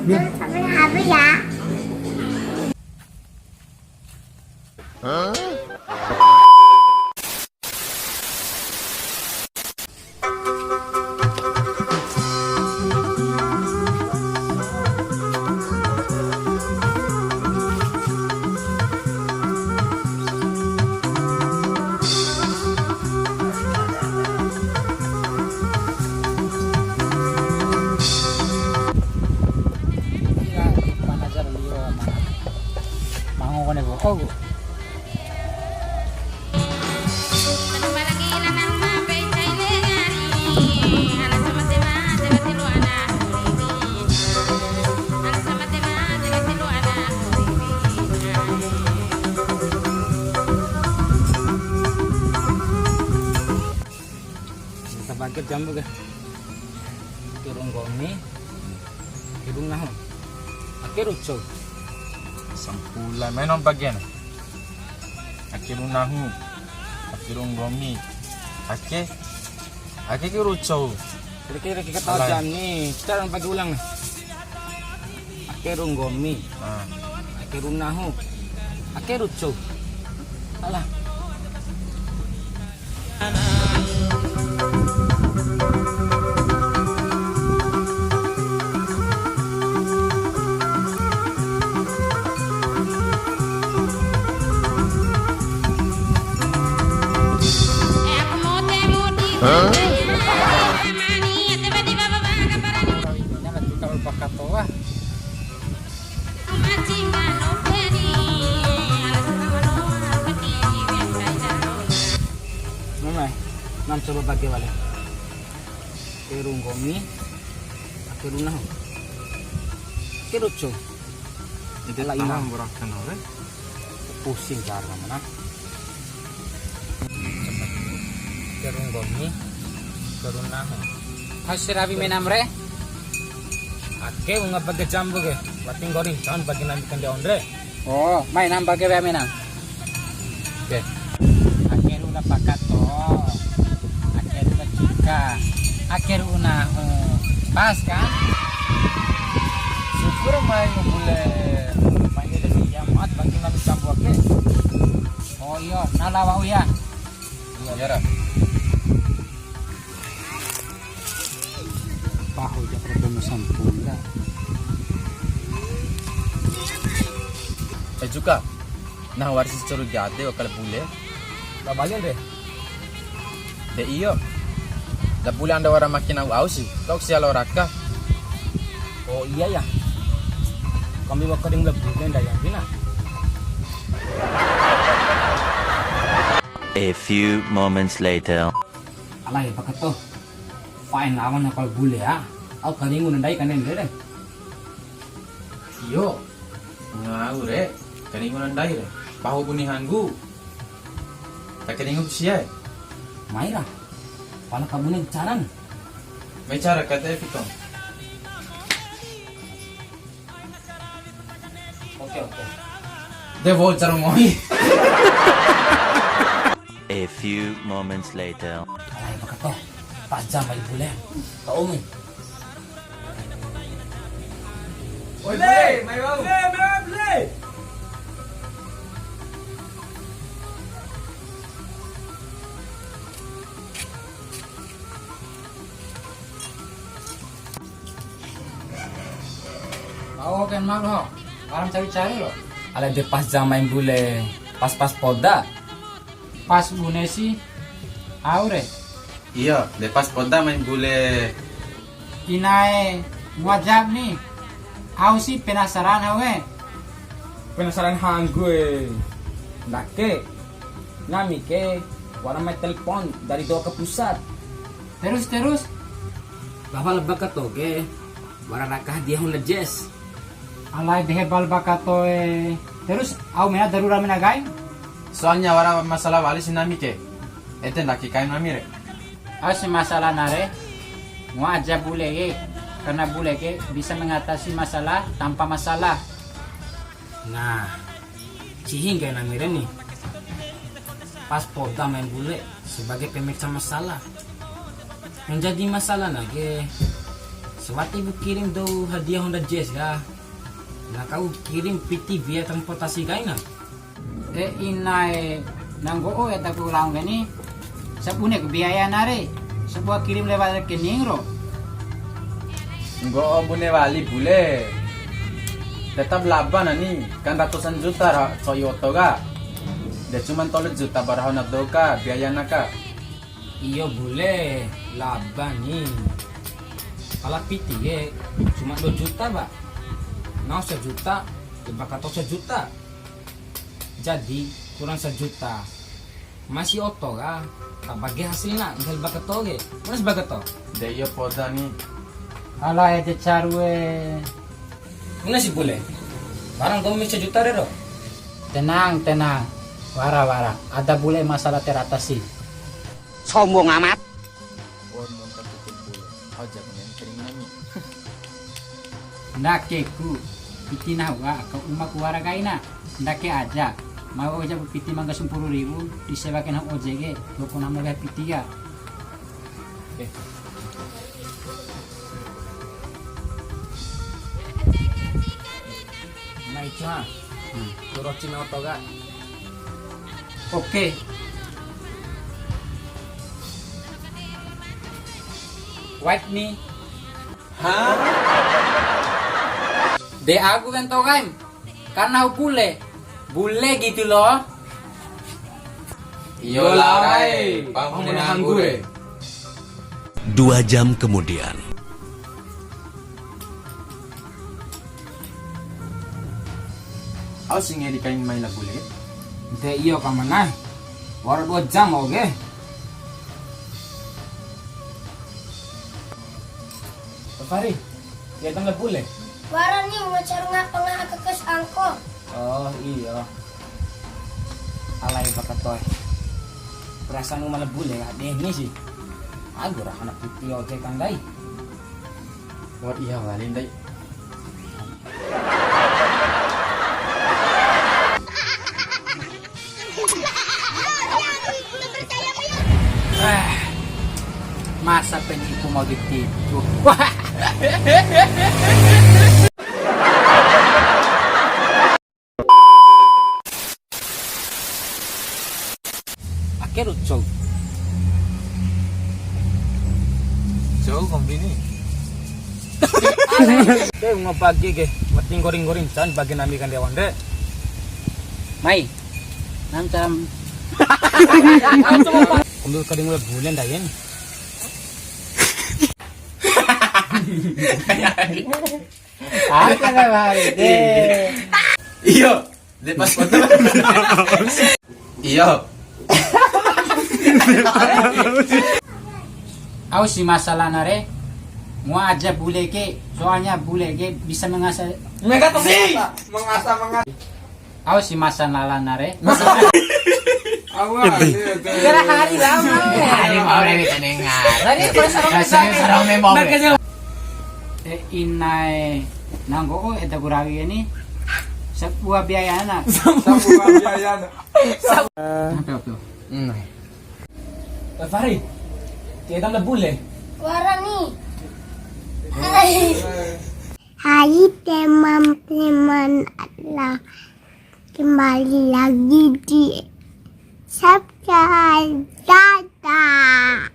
Itu sampai habis ya. Oh, bakit jambu ga turun gomi hidung nahon akhir ucok Sampula menon bagian. Akirun nahu, akirun gomi, ake kirucau. kira-kira kita tahu jam nih kita orang pagi ulang nih akhirun gomi akhirun nahu akhir ucok alah nam coba bagi balik kerung gomi kerung nahu kerucu itu lah imam berakan oleh pusing cara mana kerung gomi kerung nahu hasil abi menam re ake unga bagi jambu ke bating goreng jangan bagi nanti kan dia ondre oh main nam bagi be menam oke ake runa pakat to akhir unahu pas kan syukur main boleh main dari jamat bagi nabi jambu ke oh iya nalawa ya iya jara bahu ja problem sempurna juga nah waris curug jate wakal boleh babayan deh de iyo da boleh anda orang makin au sih kau sial oraka oh iya ya kami bakal ding lebih dan yang bina A few moments later. alai bakat to fine awan nakal bule ya au kaningun ndai kanen deh iyo ngau re kaningon andai re bahu bunihanggu tak kaningon siai maira pala kamu nih caran bicara kata itu oke de vol cara moi A few moments later. alai bakat to pas jam ay bule tao mo Ole, mai bau. Le. Mau kan mau lo, orang cari-cari lo. Ala de pas jam main bule, pas poda. Pas bune sih, aure. Iya, lepas poda main bule. Inae, wajab nih. Aku sih penasaran hawe. Penasaran hang gue. Nake, nami ke, warna main telepon dari doa ke pusat. Terus. Bapak lebak ke toge, warna nakah dia hunde jazz. Alay dehebal bakatoe. Terus au mena darurat mena gai? Soalnya wara masalah wali sinami ke. Ete naki kain mamire. Asi masalah nare. Mau aja bule ye. Karena bule ke bisa mengatasi masalah tanpa masalah. Nah, cihing kayak namire nih. Pas poda main bule sebagai pemecah masalah. Yang jadi masalah lagi Sewaktu ibu kirim tuh hadiah Honda Jazz ya. Nah kau kirim PT via transportasi kaina. Inai nanggo eta ku laung gani. Sapune ku biaya nare. Sebuah kirim lewat rekening ro. Enggak bune wali bule. Tetap laba nani, kan ratusan juta Toyota ga. Dia cuma 3 juta barahon doka biaya naka. Iyo boleh laba nih. Kalau PT ya cuma 2 juta pak. Nah 1 juta, bakal 1 juta. Jadi kurang 1 juta. Masih oto ga. Tak bagi hasilnya, tinggal bakal toge. Mana sebagai to? Dia iya poda nih. Ala ete carwe. Mana sih boleh? Barang kau 1 juta rero. Tenang. Wara. Ada bule masalah teratasi. Sombong amat. Oh, montar tutup bule. Aja menentering nami. Ndake ku piti na wa ka uma ku wara kaina. Ndake aja. Mau aja piti mangga 10.000 disewakan hang OJG. Loko nama ga piti ya. Oke. Nah itu ha. Turut cina oto ga. Oke. White nih. Hah? De aku kan tau kan. Karena aku bule gitu loh. Iyo larai, pamunahan gue. 2 jam kemudian. Aw singe di kain may bule. De iyo ka mana? Wara 2 jam oke. Fari, kita nggak boleh. Warang nih mau cari ngapa nggak kekes angko. Oh iya. Alay bakat toy. Perasaan malah boleh gak deh ini sih. Aku rah anak putih ojek kan dai. Wah iya wali dai. Masa penipu mau ditipu. Akhir ucol. Jauh kombini. Deh mau pagi ke, mating goring-goring can bagi nami kan dewan deh. Mai. Nam cara Ambil kadang mulai bulan dah yen. Apa bari deh. Iyo, lepas foto. Iyo. Aku si masalah nare. Mau aja bule ke, soalnya bule ke bisa mengasah. Mengasah. Aku si masalah nare. Kira hari lama. Hari mau lebih tenengar. Tadi sarong memang. Inai nanggo eta kurawi ini sebuah biaya anak. Fari, kita nggak boleh. Warang nih. Hai teman-teman adalah kembali lagi di Subscribe. Dadah.